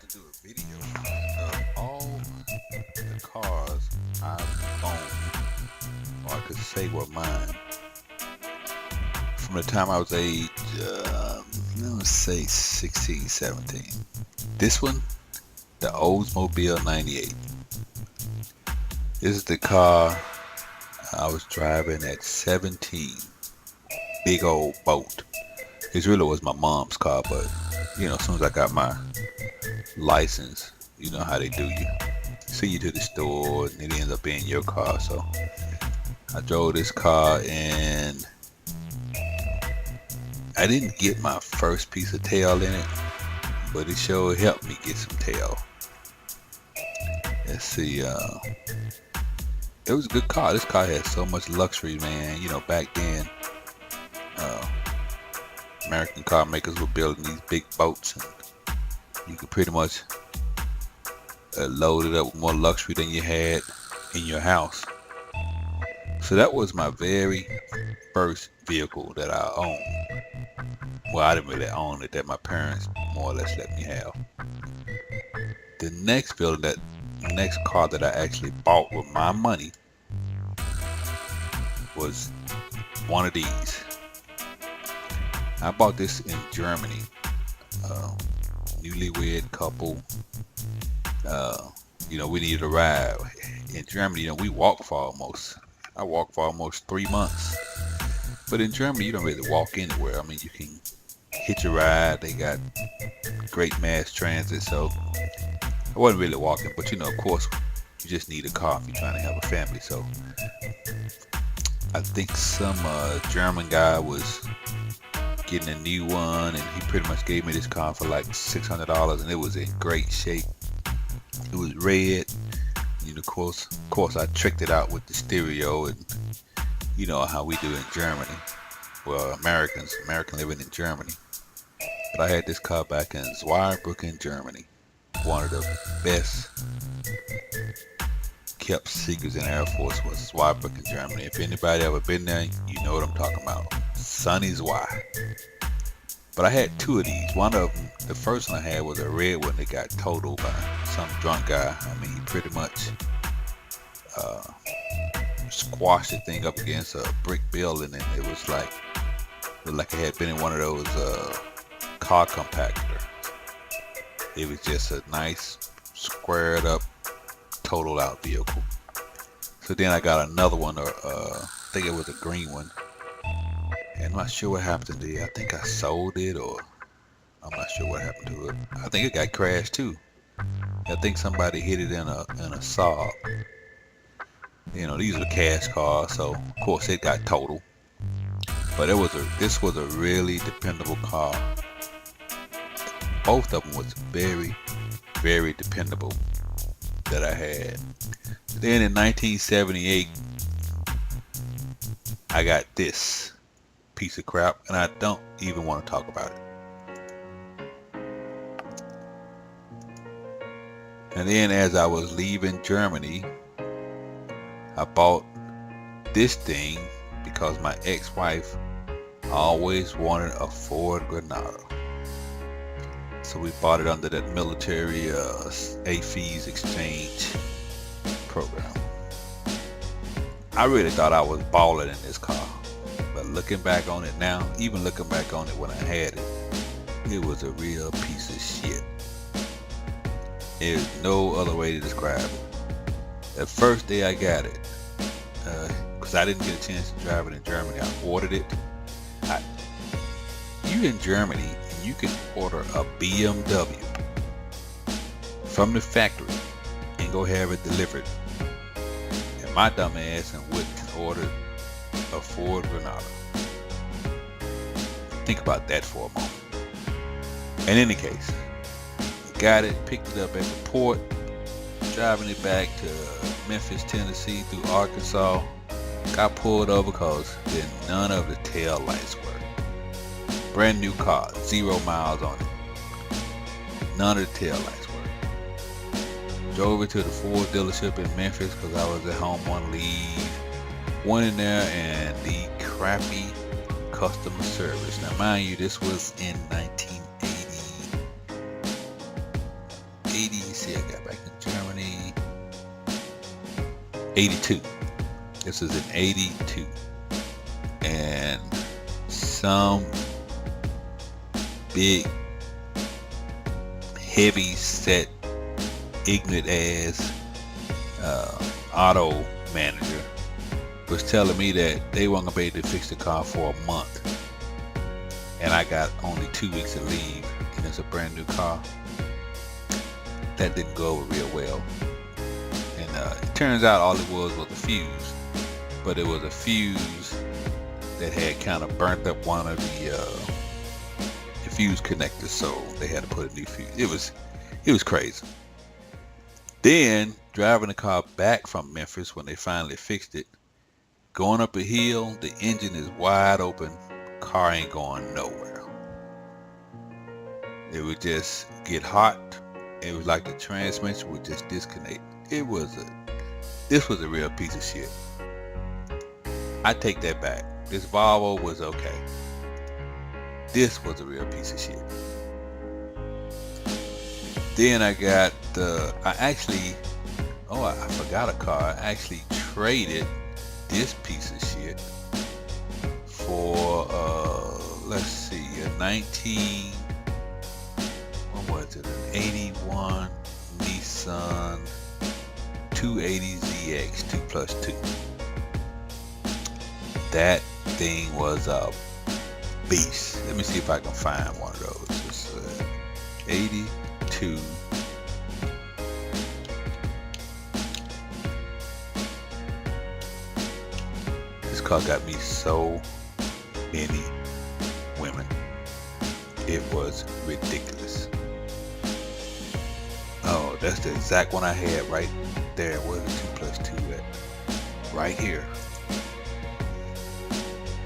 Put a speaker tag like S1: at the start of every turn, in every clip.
S1: to do a video of all the cars I've owned, or I could say were mine, from the time I was age, let's say 16, 17. This one, the Oldsmobile 98. This is the car I was driving at 17. Big old boat. It really was my mom's car, but as soon as I got my license, you know how they do you. See you to the store and it ends up being your car. So I drove this car and I didn't get my first piece of tail in it, but it sure helped me get some tail. Let's see, it was a good car. This car had so much luxury, man. Back then, American car makers were building these big boats, and you could pretty much load it up with more luxury than you had in your house. So that was my very first vehicle that I owned. Well, I didn't really own it, that my parents more or less let me have. The next car that I actually bought with my money was one of these. I bought this in Germany. Newlywed couple. We needed a ride. In Germany, we walked for I walked for almost 3 months. But in Germany, you don't really walk anywhere. I mean, you can hitch a ride. They got great mass transit, so I wasn't really walking. But of course, you just need a car if you're trying to have a family. So I think some German guy was getting a new one, and he pretty much gave me this car for like $600, and it was in great shape. It was red. Of course, I tricked it out with the stereo, and you know how we do in Germany. Well, American living in Germany. But I had this car back in Zweibrücken, Germany. One of the best kept secrets in Air Force was Zweibrücken, Germany. If anybody ever been there, you know what I'm talking about. Sunny Zwei. But I had two of these. One of them, the first one I had was a red one that got totaled by some drunk guy. I mean, he pretty much squashed the thing up against a brick building, and it was like it had been in one of those car compactor. It was just a nice, squared up, totaled out vehicle. So then I got another one, I think it was a green one. And I'm not sure what happened to it. I think I sold it, or I'm not sure what happened to it. I think it got crashed too. I think somebody hit it in a Saab. These are the cash cars, so of course it got totaled. But this was a really dependable car. Both of them was very, very dependable that I had. Then in 1978, I got this piece of crap, and I don't even want to talk about it. And then as I was leaving Germany, I bought this thing because my ex-wife always wanted a Ford Granada. So we bought it under that military AFES exchange program. I really thought I was balling in this car. But looking back on it now, even looking back on it when I had it, it was a real piece of shit. There's no other way to describe it. The first day I got it, because I didn't get a chance to drive it in Germany, I ordered it. You in Germany, and you can order a BMW from the factory and go have it delivered. And my dumb ass went and ordered a Ford Granada. Think about that for a moment. In any case, got it, picked it up at the port, driving it back to Memphis, Tennessee through Arkansas. Got pulled over because then none of the tail lights worked. Brand new car, 0 miles on it. None of the tail lights worked. Drove it to the Ford dealership in Memphis because I was at home on leave. Went in there, and the crappy customer service. Now mind you, this was in 1980. see, I got back in Germany 82. This is in 82. And some big, heavy set, ignorant ass auto manager was telling me that they weren't gonna be able to fix the car for a month, and I got only 2 weeks of leave, and it's a brand new car. That didn't go over real well, and it turns out all it was a fuse, but it was a fuse that had kind of burnt up one of the fuse connectors, so they had to put a new fuse. It was crazy. Then driving the car back from Memphis when they finally fixed it, going up a hill, the engine is wide open, car ain't going nowhere. It would just get hot. It was like the transmission would just disconnect. This was a real piece of shit. I take that back. This Volvo was okay. This was a real piece of shit. Then I got I forgot a car. I actually traded this piece of shit for let's see, an 81 Nissan 280ZX 2+2. That thing was a beast. Let me see if I can find one of those. It's 82. This car got me so many women. It was ridiculous. Oh, that's the exact one I had right there. Where's the 2+2 at? Right here.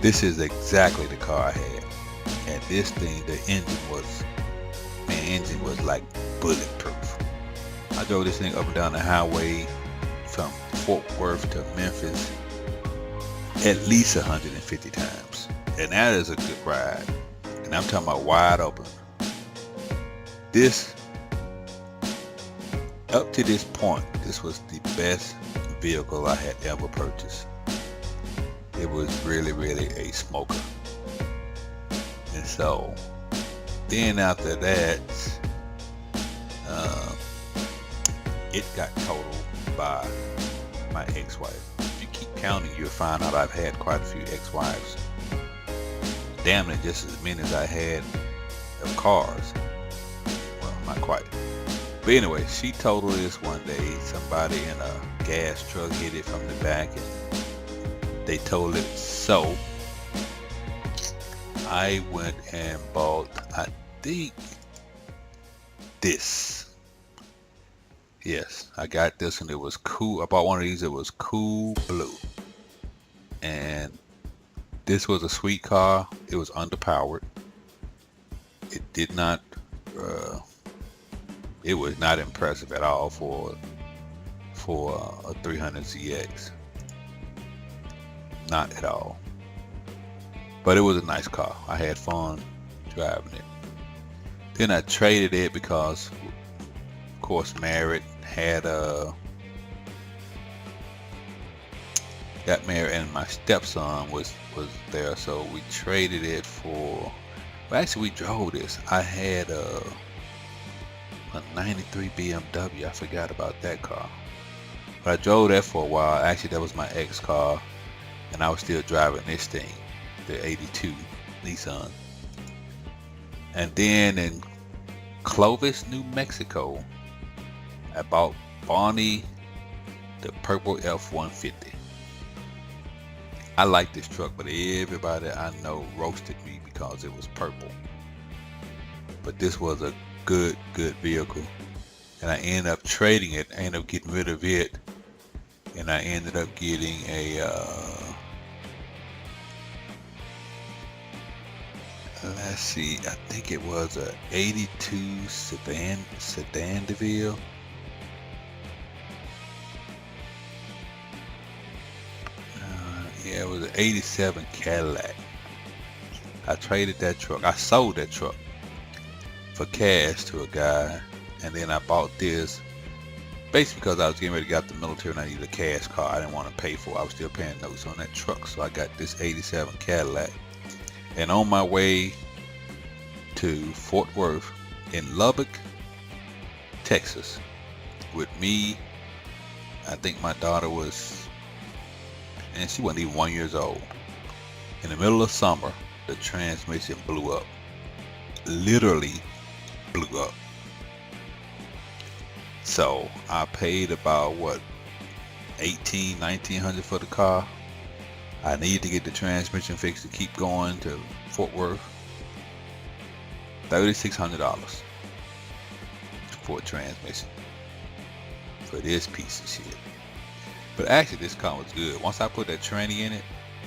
S1: This is exactly the car I had. And this thing, the engine was like bulletproof. I drove this thing up and down the highway from Fort Worth to Memphis at least 150 times. And that is a good ride. And I'm talking about wide open. Up to this point, this was the best vehicle I had ever purchased. It was really, really a smoker. And so, then after that, it got totaled by my ex-wife. If you keep counting, you'll find out I've had quite a few ex-wives. Damn it, just as many as I had of cars. Well, not quite. But anyway, she totaled this one day. Somebody in a gas truck hit it from the back and they totaled it. So I went and bought, I think, this. Yes, I got this and it was cool. I bought one of these. It was cool blue. And this was a sweet car. It was underpowered. It did not, it was not impressive at all for a 300ZX. Not at all. But it was a nice car. I had fun driving it. Then I traded it because, of course, married, got married, and my stepson was there, so we traded it for, well, actually we drove this. I had a 93 BMW. I forgot about that car, but I drove that for a while. Actually, that was my ex car, and I was still driving this thing, the 82 Nissan. And then in Clovis, New Mexico, I bought Barney the purple F-150. I like this truck, but everybody I know roasted me because it was purple. But this was a good vehicle, and I ended up trading it. I ended up getting rid of it, and I ended up getting a let's see, I think it was a 82 sedan DeVille. Yeah, it was an 87 Cadillac. I traded that truck. I sold that truck for cash to a guy, and then I bought this Basically because I was getting ready to get out the military and I needed a cash car. I didn't want to pay for it. I was still paying notes on that truck. So I got this 87 Cadillac. And on my way to Fort Worth in Lubbock, Texas, with me, I think my daughter was, and she wasn't even 1 year old. In the middle of summer, the transmission blew up. Literally blew up. So I paid about what, $1,900 for the car. I needed to get the transmission fixed to keep going to Fort Worth. $3,600 for a transmission for this piece of shit. But actually this car was good. Once I put that tranny in it,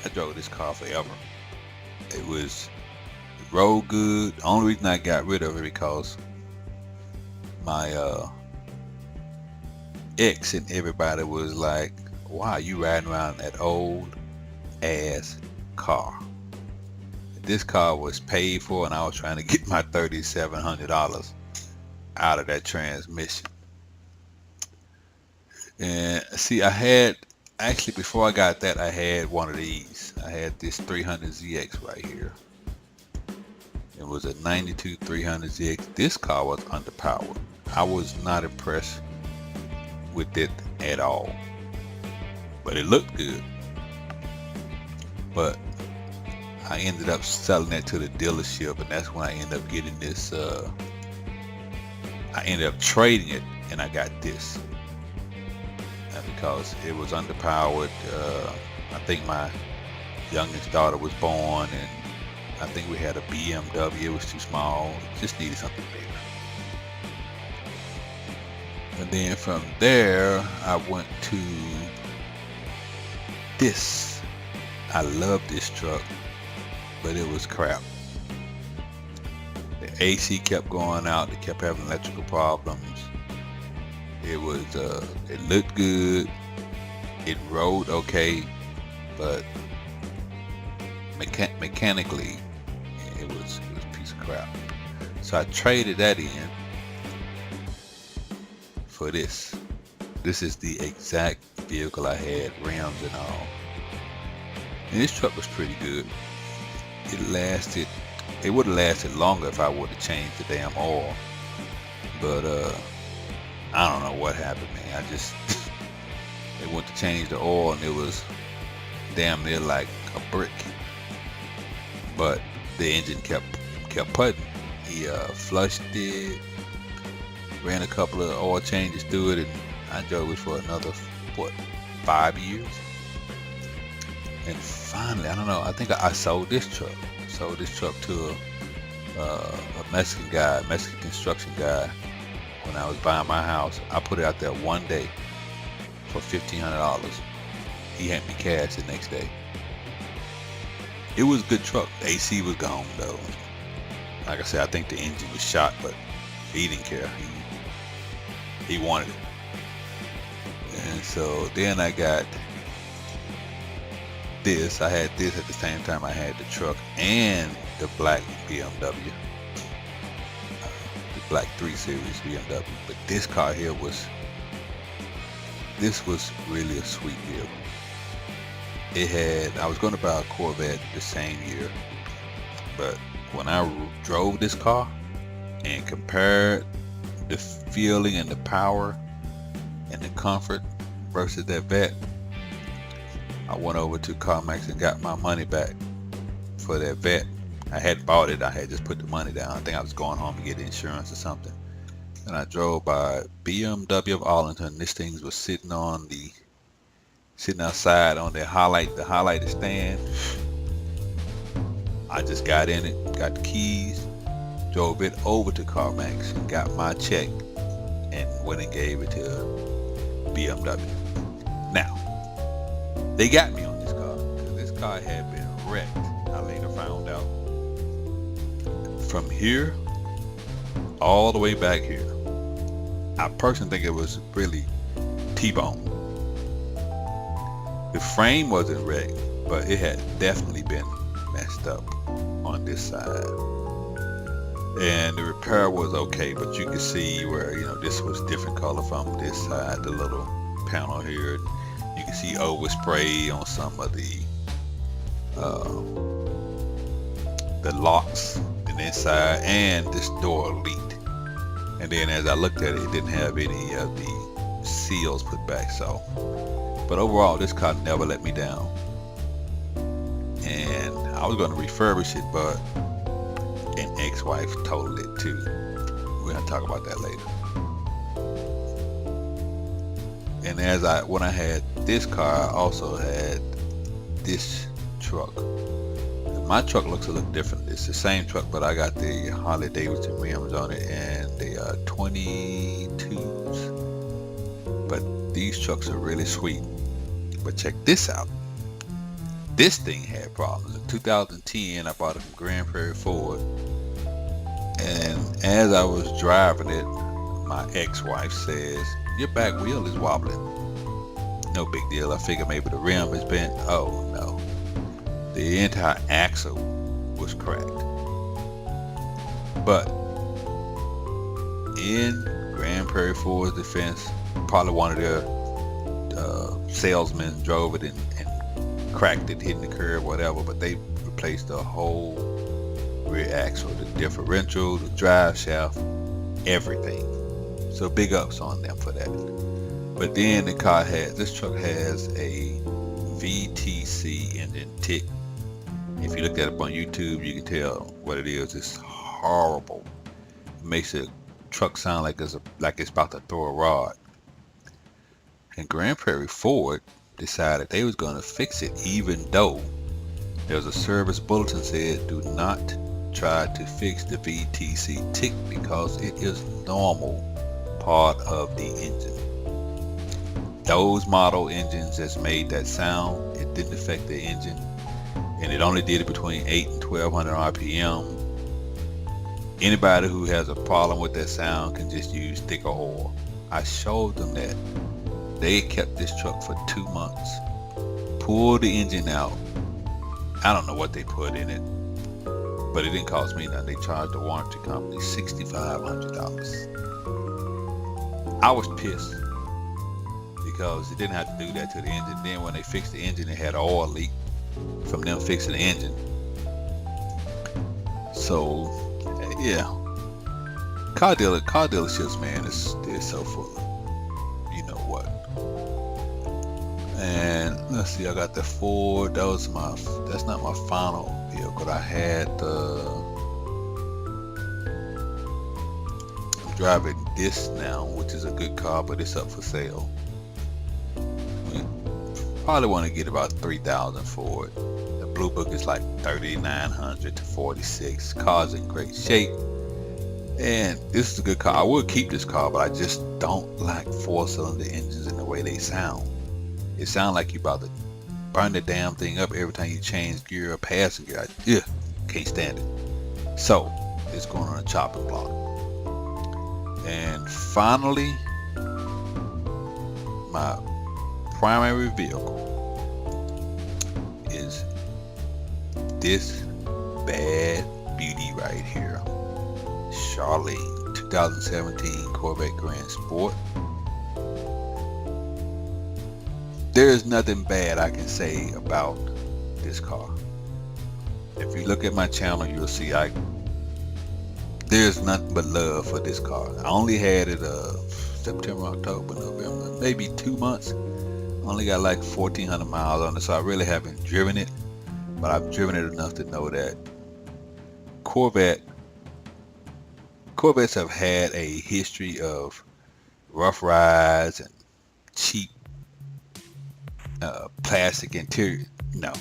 S1: I drove this car forever. It rode good. The only reason I got rid of it because my ex and everybody was like, "Why are you riding around that old ass car?" This car was paid for and I was trying to get my $3,700 out of that transmission. And see, I had, actually before I got that, I had one of these. I had this 300ZX right here. It was a 92 300ZX. This car was underpowered. I was not impressed with it at all. But it looked good. But I ended up selling that to the dealership, and that's when I ended up getting this, I ended up trading it and I got this. Because it was underpowered. I think my youngest daughter was born, and I think we had a BMW. It was too small. Just needed something bigger. And then from there, I went to this. I love this truck, but it was crap. The AC kept going out. It kept having electrical problems. It was, it looked good. It rode okay, but mechanically, it was a piece of crap. So I traded that in for this. This is the exact vehicle I had, rims and all. And this truck was pretty good. It lasted. It would have lasted longer if I would have changed the damn oil. But I don't know what happened, man. I just they went to change the oil and it was damn near like a brick. But the engine kept putting. He flushed it, ran a couple of oil changes through it, and I drove it for another 5 years. And finally, I don't know. I think I sold this truck. Sold this truck to a Mexican guy, Mexican construction guy. When I was buying my house, I put it out there one day for $1,500. He handed me cash the next day. It was a good truck. The AC was gone though. Like I said, I think the engine was shot, but he didn't care. He wanted it. And so then I got this. I had this at the same time I had the truck and the black BMW. Black 3 Series BMW. But this car here was really a sweet vehicle. It had, I was going to buy a Corvette the same year, but when I drove this car and compared the feeling and the power and the comfort versus that Vette, I went over to CarMax and got my money back for that Vette. I had bought it. I had just put the money down. I think I was going home to get insurance or something. And I drove by BMW of Arlington. This thing was sitting outside on the highlighted stand. I just got in it, got the keys, drove it over to CarMax and got my check and went and gave it to BMW. Now, they got me on this car because this car had been wrecked. I later found out. From here all the way back here, I personally think it was really T-bone. The frame wasn't wrecked, but it had definitely been messed up on this side. and the repair was okay, but you can see where this was different color from this side, the little panel here. You can see overspray on some of uh, the locks in the inside, and this door leaked. And then as I looked at it, it didn't have any of the seals put back. So, but overall, this car never let me down. And I was going to refurbish it, but an ex-wife totaled it too. We're going to talk about that later. And when I had this car, I also had this truck. My truck looks a little different. It's the same truck, but I got the Harley Davidson rims on it, and they are 22s. But these trucks are really sweet. But check this out. This thing had problems. In 2010, I bought it from Grand Prairie Ford, and as I was driving it, my ex-wife says, "Your back wheel is wobbling." No big deal. I figured maybe the rim is bent. Oh no. The entire axle was cracked. But in Grand Prairie Ford's defense, probably one of their salesmen drove it and cracked it, hitting the curb, whatever. But they replaced the whole rear axle, the differential, the drive shaft, everything. So big ups on them for that. But then this truck has a VTC engine tick. If you look at it on YouTube, you can tell what it is. It's horrible. It makes the truck sound like it's about to throw a rod. And Grand Prairie Ford decided they was going to fix it, even though there was a service bulletin said, "Do not try to fix the VTC tick because it is normal part of the engine." Those model engines that's made that sound, it didn't affect the engine. And it only did it between 8 and 1200 RPM. Anybody who has a problem with that sound can just use thicker oil. I showed them that. They kept this truck for 2 months. Pulled the engine out. I don't know what they put in it, but it didn't cost me nothing. They charged the warranty company $6,500. I was pissed because it didn't have to do that to the engine. Then when they fixed the engine, it had an oil leak from them fixing the engine. So yeah, car dealerships, man, they're so full of you know what. And let's see, I got the Ford. That's not my final vehicle. I had I'm driving this now, which is a good car, but it's up for sale. Probably want to get about $3,000 for it. The Blue Book is like $3,900 to $46,000. Car's in great shape, and this is a good car. I would keep this car, but I just don't like 4-cylinder engines in the way they sound. It sounds like you're about to burn the damn thing up every time you change gear or passing gear. Can't stand it. So it's going on a chopping block. And finally, my primary vehicle is this bad beauty right here, Charlene 2017 Corvette Grand Sport. There is nothing bad I can say about this car. If you look at my channel, you'll see there's nothing but love for this car. I only had it September, October, November, maybe 2 months. Only got like 1,400 miles on it, so I really haven't driven it, but I've driven it enough to know that Corvettes have had a history of rough rides and cheap plastic interior. No.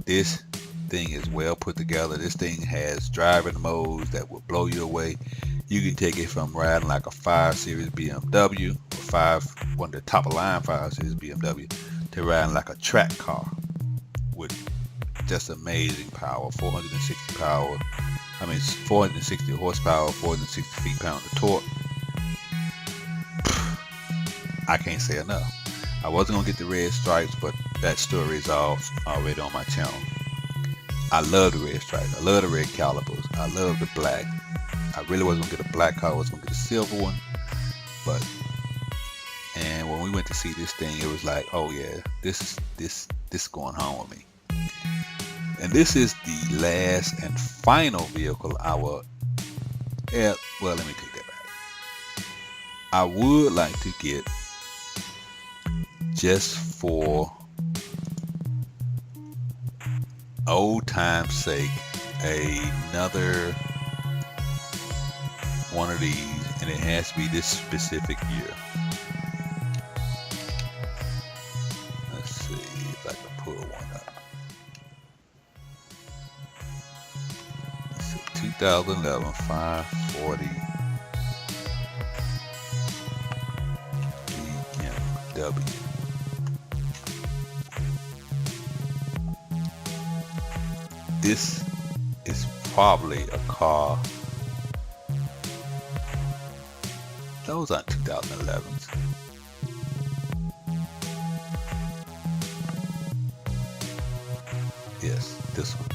S1: This thing is well put together. This thing has driving modes that will blow you away. You can take it from riding like a 5 Series BMW, one of the top of line 5 Series BMW, to riding like a track car with just amazing power. 460 horsepower, 460 feet-pound of torque. I can't say enough. I wasn't gonna get the red stripes, but that story is already on my channel. I love the red stripes. I love the red calipers. I love the black. I really wasn't gonna get a black car. I was gonna get a silver one, but and when we went to see this thing, it was like, oh yeah, this going home with me. And this is the last and final vehicle I will. Yeah, well, let me take that back. I would like to get, just for old time's sake, another one of these, and it has to be this specific year. Let's see if I can pull one up. Let's see, 2011 540 BMW. This is probably a car. Those aren't 2011s. Yes, this one.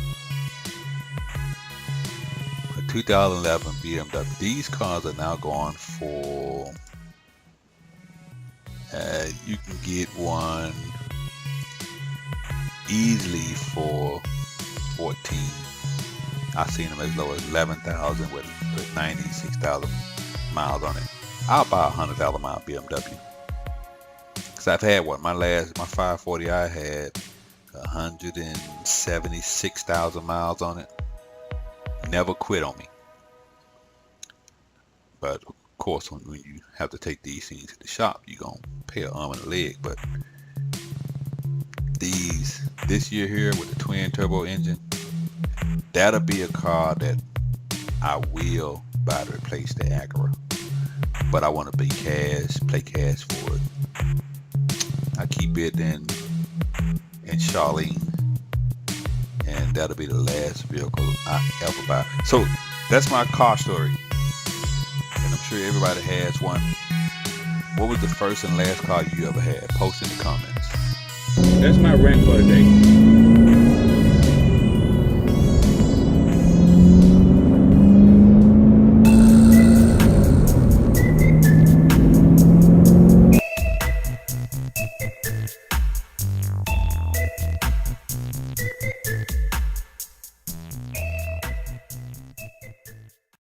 S1: A 2011 BMW. These cars are now going for, you can get one easily for 14. I've seen them as low as 11,000 with 96,000 miles on it. I'll buy a 100,000 mile BMW. Cause I've had one. My 540 I had 176,000 miles on it. Never quit on me. But of course, when you have to take these things to the shop, you're gonna pay an arm and a leg. But this year here with the twin turbo engine, that'll be a car that I will buy to replace the Acura. But I want to play cash for it. I keep it in Charlene, and that'll be the last vehicle I ever buy. So that's my car story, and I'm sure everybody has one. What was the first and last car you ever had? Post in the comments. That's my rant for today.